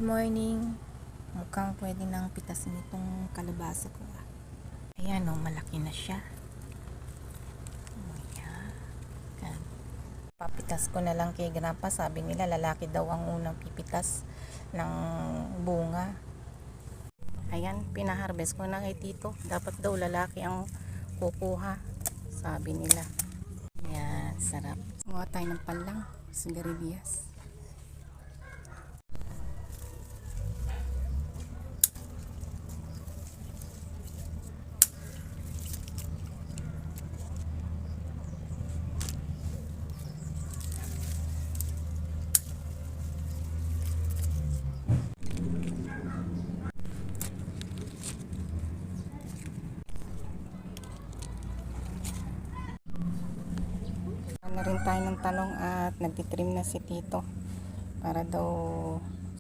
morning. Mukhang pwede nang pitasin itong kalabasa ko. Ayan o, malaki na siya. Ayan. Papitas ko na lang kay Grandpa. Sabi nila lalaki daw ang unang pipitas ng bunga. Ayan, pinaharvest ko na kay Tito. Dapat daw lalaki ang kukuha, sabi nila. Ayan, sarap. Gumawa tayo ng palang, sigarilyas. Na rin tayo ng talong at nagtitrim na si Tito para daw